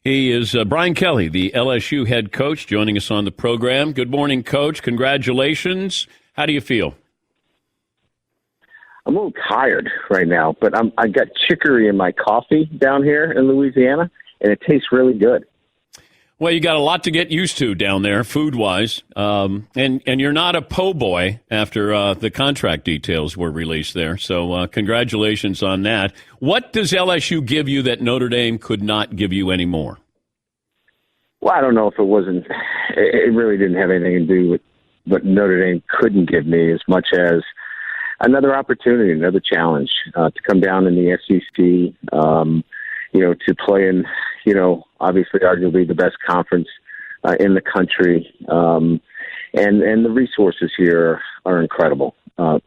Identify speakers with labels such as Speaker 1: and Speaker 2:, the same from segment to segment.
Speaker 1: He is Brian Kelly, the LSU head coach, joining us on the program. Good morning, Coach. Congratulations. How do you feel?
Speaker 2: I'm a little tired right now, but I got chicory in my coffee down here in Louisiana, and it tastes really good.
Speaker 1: Well, you got a lot to get used to down there, food-wise, and you're not a po' boy after the contract details were released there. So congratulations on that. What does LSU give you that Notre Dame could not give you anymore?
Speaker 2: Well, I don't know if it wasn't. It really didn't have anything to do with what Notre Dame couldn't give me as much as another opportunity, another challenge to come down in the SEC. To play in, obviously arguably the best conference in the country. And the resources here are incredible. I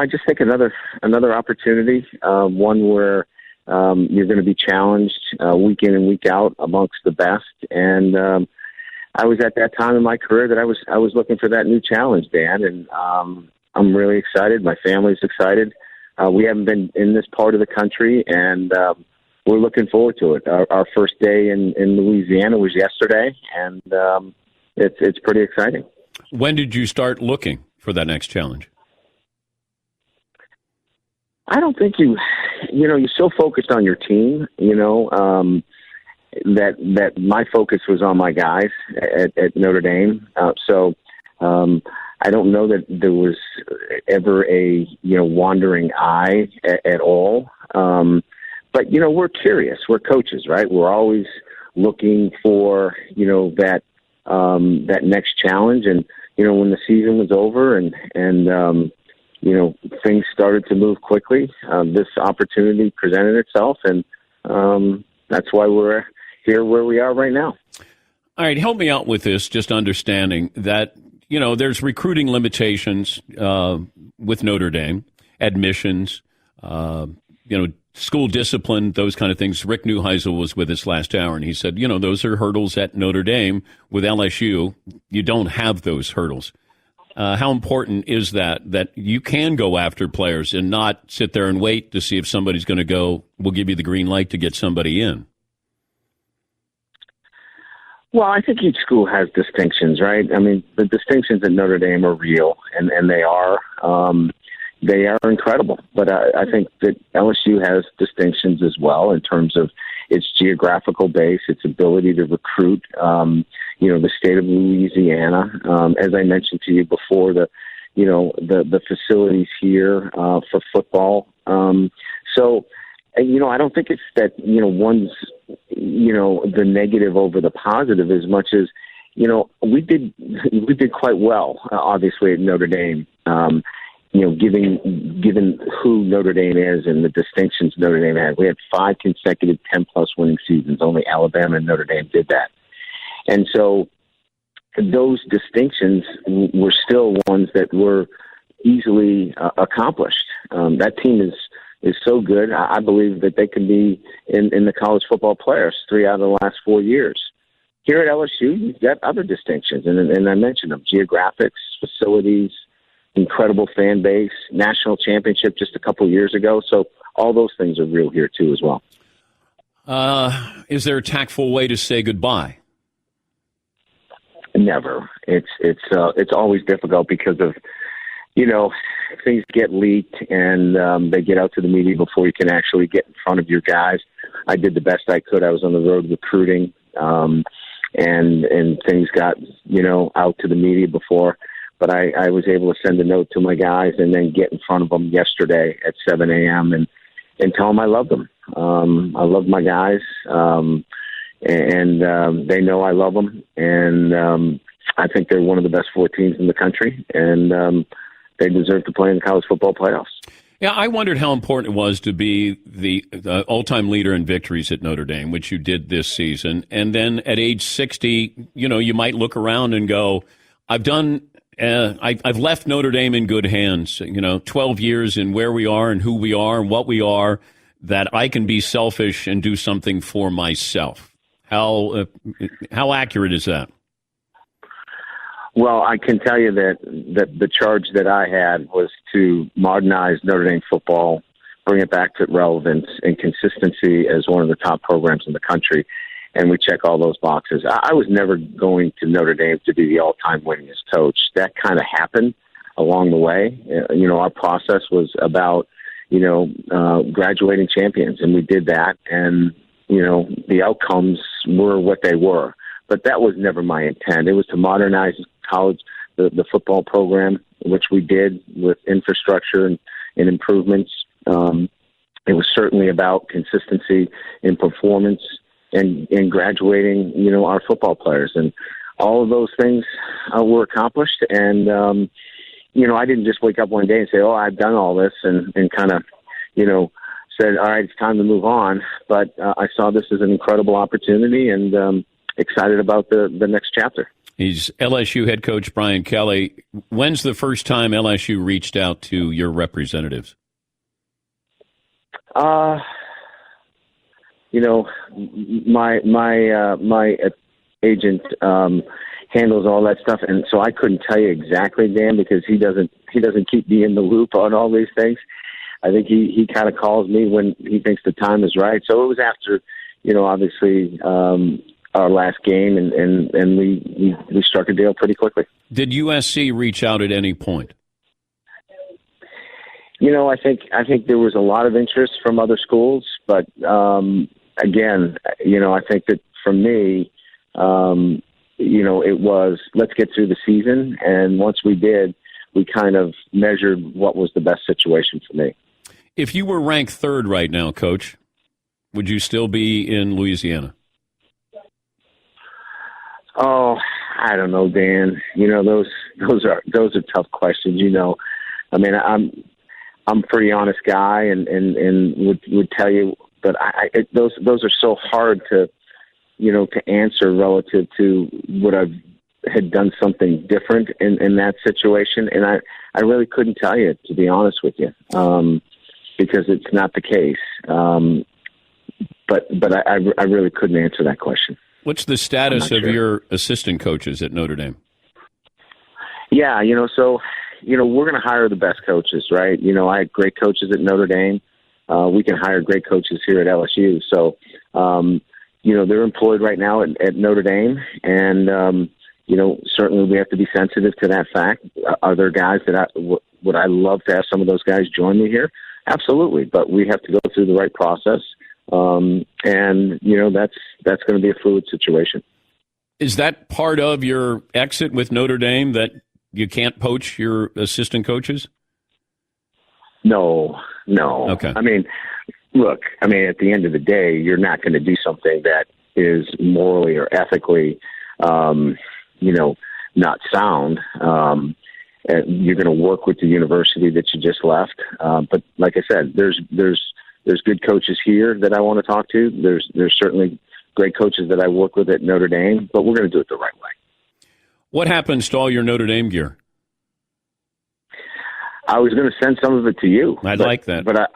Speaker 2: just think another opportunity, one where you're going to be challenged week in and week out amongst the best. And I was at that time in my career that I was looking for that new challenge, Dan. And I'm really excited. My family's excited. We haven't been in this part of the country, and we're looking forward to it. Our first day in Louisiana was yesterday, and it's pretty exciting.
Speaker 1: When did you start looking for that next challenge?
Speaker 2: I don't think you're so focused on your team, that my focus was on my guys at Notre Dame. I don't know that there was ever a, wandering eye at all. But, we're curious. We're coaches, right? We're always looking for, that next challenge. And, when the season was over and things started to move quickly, this opportunity presented itself. And that's why we're here where we are right now.
Speaker 1: All right. Help me out with this, just understanding that, there's recruiting limitations with Notre Dame, admissions, school discipline, those kind of things. Rick Neuheisel was with us last hour, and he said, those are hurdles at Notre Dame. With LSU, you don't have those hurdles. How important is that you can go after players and not sit there and wait to see if somebody's going to go, we'll give you the green light to get somebody in?
Speaker 2: Well, I think each school has distinctions, right? I mean, the distinctions at Notre Dame are real, and they are. They are incredible, but I think that LSU has distinctions as well in terms of its geographical base, its ability to recruit, the state of Louisiana. As I mentioned to you before, the facilities here for football. I don't think it's that, one's, the negative over the positive as much as, we did quite well, obviously at Notre Dame. Given who Notre Dame is and the distinctions Notre Dame had. We had 5 consecutive 10-plus winning seasons. Only Alabama and Notre Dame did that. And so those distinctions were still ones that were easily accomplished. That team is so good. I believe that they can be in the college football players 3 out of the last 4 years. Here at LSU, you've got other distinctions, and I mentioned them: geographics, facilities, incredible fan base, national championship just a couple of years ago. So all those things are real here too as well.
Speaker 1: Is there a tactful way to say goodbye?
Speaker 2: Never. It's always difficult because of, things get leaked and they get out to the media before you can actually get in front of your guys. I did the best I could. I was on the road recruiting, and things got, out to the media before. But I was able to send a note to my guys and then get in front of them yesterday at 7 a.m. and tell them I love them. I love my guys, and they know I love them. And I think they're one of the best 4 teams in the country, and they deserve to play in the college football playoffs.
Speaker 1: Yeah, I wondered how important it was to be the all-time leader in victories at Notre Dame, which you did this season. And then at age 60, you might look around and go, I've left Notre Dame in good hands, 12 years in where we are and who we are and what we are, that I can be selfish and do something for myself. How accurate is that?
Speaker 2: Well, I can tell you that the charge that I had was to modernize Notre Dame football, bring it back to relevance and consistency as one of the top programs in the country. and we check all those boxes. I was never going to Notre Dame to be the all-time winningest coach. That kind of happened along the way. Our process was about, graduating champions, and we did that, and, the outcomes were what they were. But that was never my intent. It was to modernize college, the football program, which we did with infrastructure and improvements. It was certainly about consistency in performance and graduating, our football players. And all of those things were accomplished. And, I didn't just wake up one day and say, oh, I've done all this and kind of, said, all right, it's time to move on. But I saw this as an incredible opportunity and excited about the next chapter.
Speaker 1: He's LSU head coach Brian Kelly. When's the first time LSU reached out to your representatives?
Speaker 2: My agent handles all that stuff, and so I couldn't tell you exactly, Dan, because he doesn't keep me in the loop on all these things. I think he kind of calls me when he thinks the time is right. So it was after, obviously our last game, and we struck a deal pretty quickly. Did
Speaker 1: USC reach out at any point?
Speaker 2: I think there was a lot of interest from other schools, but again, I think that for me, it was let's get through the season, and once we did, we kind of measured what was the best situation for me.
Speaker 1: If you were ranked third right now, Coach, would you still be in Louisiana?
Speaker 2: Oh, I don't know, Dan. Those are tough questions. I mean, I'm a pretty honest guy, and would tell you, but those are so hard to answer relative to what I had done something different in that situation, and I really couldn't tell you, to be honest with you, because it's not the case. But I really couldn't answer that question.
Speaker 1: What's the status of your assistant coaches at Notre Dame?
Speaker 2: Yeah, so we're going to hire the best coaches, right? I had great coaches at Notre Dame. We can hire great coaches here at LSU. So, they're employed right now at Notre Dame, and certainly we have to be sensitive to that fact. Are there guys that would I love to have some of those guys join me here? Absolutely, but we have to go through the right process, and that's going to be a fluid situation.
Speaker 1: Is that part of your exit with Notre Dame, that you can't poach your assistant coaches?
Speaker 2: No.
Speaker 1: Okay.
Speaker 2: I mean, look, at the end of the day, you're not going to do something that is morally or ethically, not sound. You're going to work with the university that you just left. But like I said, there's good coaches here that I want to talk to. There's certainly great coaches that I work with at Notre Dame, but we're going to do it the right way.
Speaker 1: What happens to all your Notre Dame gear?
Speaker 2: I was going to send some of it to you.
Speaker 1: Like that.
Speaker 2: But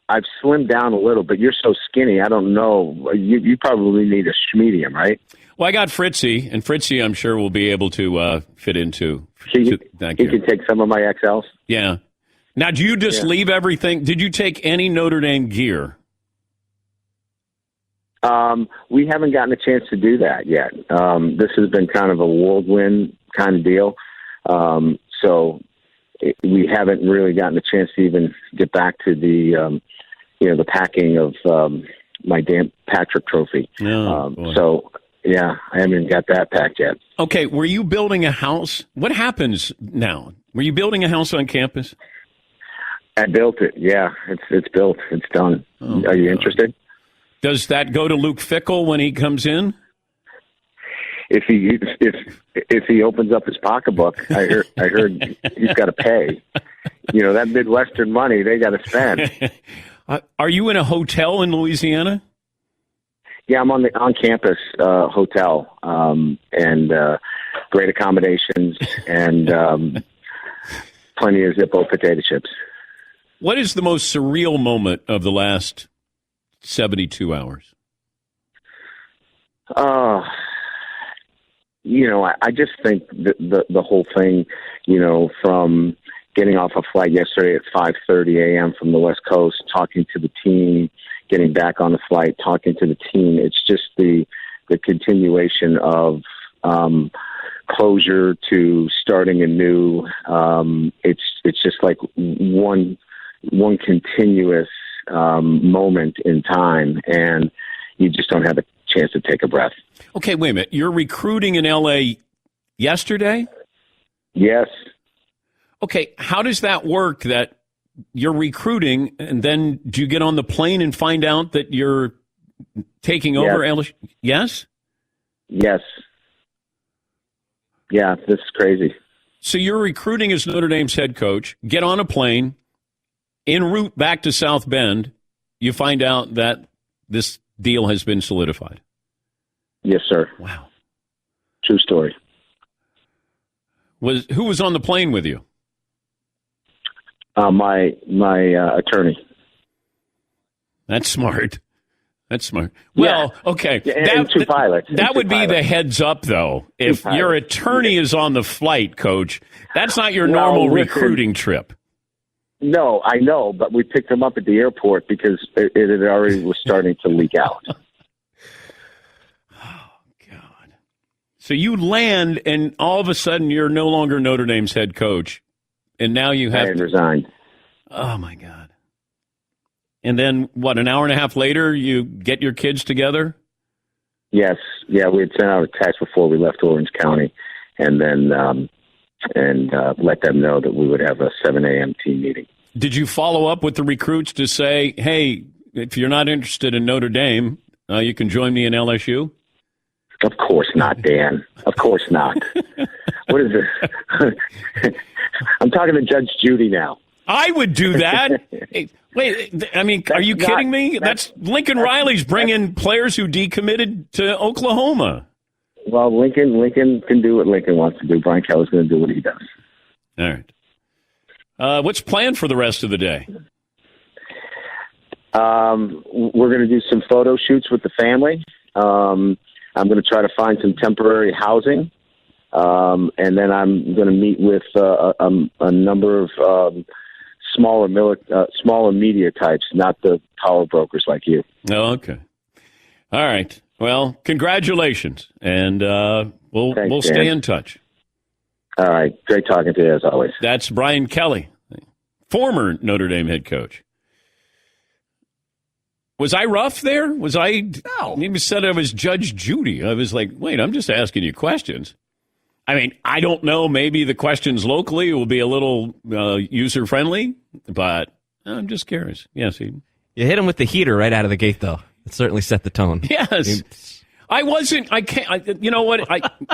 Speaker 2: I've slimmed down a little, but you're so skinny, I don't know. You probably need a medium, right?
Speaker 1: Well, I got Fritzy, and Fritzy I'm sure will be able to fit into.
Speaker 2: He can take some of my XLs?
Speaker 1: Yeah. Now, do you just leave everything? Did you take any Notre Dame gear?
Speaker 2: We haven't gotten a chance to do that yet. This has been kind of a whirlwind kind of deal. We haven't really gotten a chance to even get back to the packing of my Dan Patrick trophy. Yeah, I haven't got that packed yet.
Speaker 1: Okay, were you building a house? What happens now? Were you building a house on campus?
Speaker 2: I built it. Yeah, it's built. It's done.
Speaker 1: Oh,
Speaker 2: Are you interested?
Speaker 1: Does that go to Luke Fickell when he comes in?
Speaker 2: If he opens up his pocketbook, I heard he's got to pay. That Midwestern money they got to spend.
Speaker 1: Are you in a hotel in Louisiana?
Speaker 2: Yeah, I'm on campus hotel, and great accommodations and plenty of Zippo potato chips.
Speaker 1: What is the most surreal moment of the last 72 hours?
Speaker 2: I just think the whole thing, from getting off a flight yesterday at 5:30 a.m. from the West Coast, talking to the team, getting back on the flight, talking to the team. It's just the the continuation of closure to starting anew. It's just like one continuous moment in time, and you just don't have a chance to take a breath.
Speaker 1: Okay, wait a minute. You're recruiting in L.A. yesterday?
Speaker 2: Yes.
Speaker 1: Okay, how does that work that you're recruiting and then do you get on the plane and find out that you're taking over LSU? Yes?
Speaker 2: Yes. Yeah, this is crazy.
Speaker 1: So you're recruiting as Notre Dame's head coach, get on a plane, en route back to South Bend, you find out that this deal has been solidified.
Speaker 2: Yes, sir.
Speaker 1: Wow.
Speaker 2: True story.
Speaker 1: Who was on the plane with you?
Speaker 2: My attorney.
Speaker 1: That's smart. That's smart. Well, okay.
Speaker 2: And two pilots.
Speaker 1: That would be the heads up, though. If your attorney is on the flight, Coach, that's not your normal recruiting trip.
Speaker 2: No, I know, but we picked him up at the airport because it already was starting to leak out.
Speaker 1: Oh, God. So you land, and all of a sudden you're no longer Notre Dame's head coach, and now you have...
Speaker 2: I had resigned.
Speaker 1: Oh, my God. And then, what, an hour and a half later, you get your kids together?
Speaker 2: Yes. Yeah, we had sent out a text before we left Orange County, and then let them know that we would have a 7 a.m. team meeting.
Speaker 1: Did you follow up with the recruits to say, hey, if you're not interested in Notre Dame, you can join me in LSU?
Speaker 2: Of course not, Dan. Of course not. What is this? I'm talking to Judge Judy now.
Speaker 1: I would do that. Hey, wait, I mean, are you kidding me? That's Lincoln Riley's bringing players who decommitted to Oklahoma.
Speaker 2: Well, Lincoln can do what Lincoln wants to do. Brian Kelly's going to do what he does.
Speaker 1: All right. What's planned for the rest of the day?
Speaker 2: We're going to do some photo shoots with the family. I'm going to try to find some temporary housing. And then I'm going to meet with a number of smaller media types, not the power brokers like you.
Speaker 1: Oh, okay. All right. Well, congratulations, and we'll stay in touch.
Speaker 2: All right. Great talking to you, as always.
Speaker 1: That's Brian Kelly, former Notre Dame head coach. Was I rough there? Was I? No. He said I was Judge Judy. I was like, wait, I'm just asking you questions. I mean, I don't know. Maybe the questions locally will be a little user-friendly, but I'm just curious. Yes. You
Speaker 3: hit him with the heater right out of the gate, though. It certainly set the tone.
Speaker 1: Yes. I can't. You know what?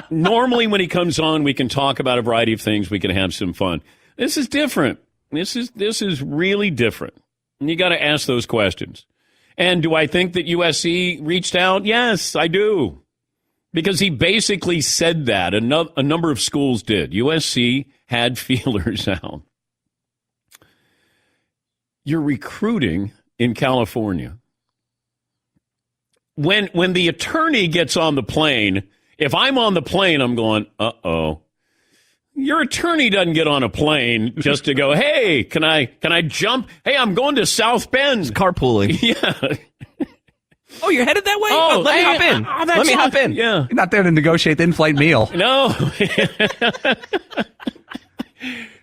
Speaker 1: Normally when he comes on, we can talk about a variety of things. We can have some fun. This is different. This is really different. And you got to ask those questions. And do I think that USC reached out? Yes, I do. Because he basically said that. A number of schools did. USC had feelers out. You're recruiting in California. When the attorney gets on the plane, if I'm on the plane, I'm going, uh-oh. Your attorney doesn't get on a plane just to go, hey, can I jump? Hey, I'm going to South Bend.
Speaker 3: It's carpooling.
Speaker 1: Yeah.
Speaker 3: Oh, you're headed that way? Oh, let me hop in. Let me hop in.
Speaker 1: Yeah.
Speaker 4: You're not there to negotiate the in-flight meal.
Speaker 1: No.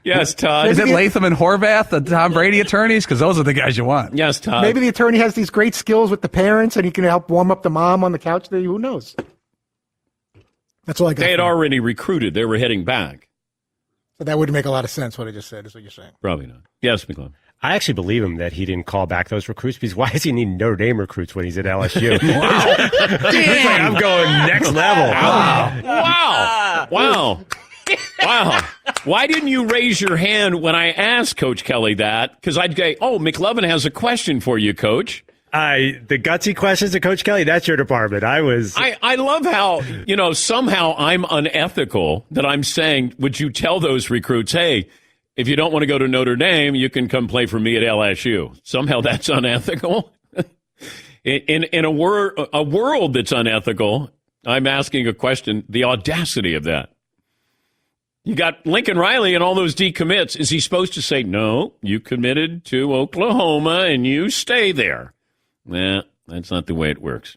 Speaker 1: Yes, Todd.
Speaker 4: Is it Latham and Horvath, the Tom Brady attorneys? Because those are the guys you want.
Speaker 1: Yes, Todd.
Speaker 5: Maybe the attorney has these great skills with the parents, and he can help warm up the mom on the couch there. Who knows? That's all I got.
Speaker 1: They had already recruited. They were heading back.
Speaker 5: So that wouldn't make a lot of sense, what I just said, is what you're saying.
Speaker 1: Probably not. Yes, McClellan.
Speaker 6: I actually believe him that he didn't call back those recruits, because why does he need Notre Dame recruits when he's at LSU?
Speaker 1: Wow.
Speaker 6: He's like, I'm going next level.
Speaker 1: Wow. Why didn't you raise your hand when I asked Coach Kelly that? Because I'd say, McLovin has a question for you, Coach.
Speaker 6: The gutsy questions to Coach Kelly, that's your department. I
Speaker 1: love how, somehow I'm unethical that I'm saying, would you tell those recruits, hey, if you don't want to go to Notre Dame, you can come play for me at LSU. Somehow that's unethical. In a world that's unethical, I'm asking a question, the audacity of that. You got Lincoln Riley and all those decommits. Is he supposed to say, no, you committed to Oklahoma and you stay there? Nah, that's not the way it works.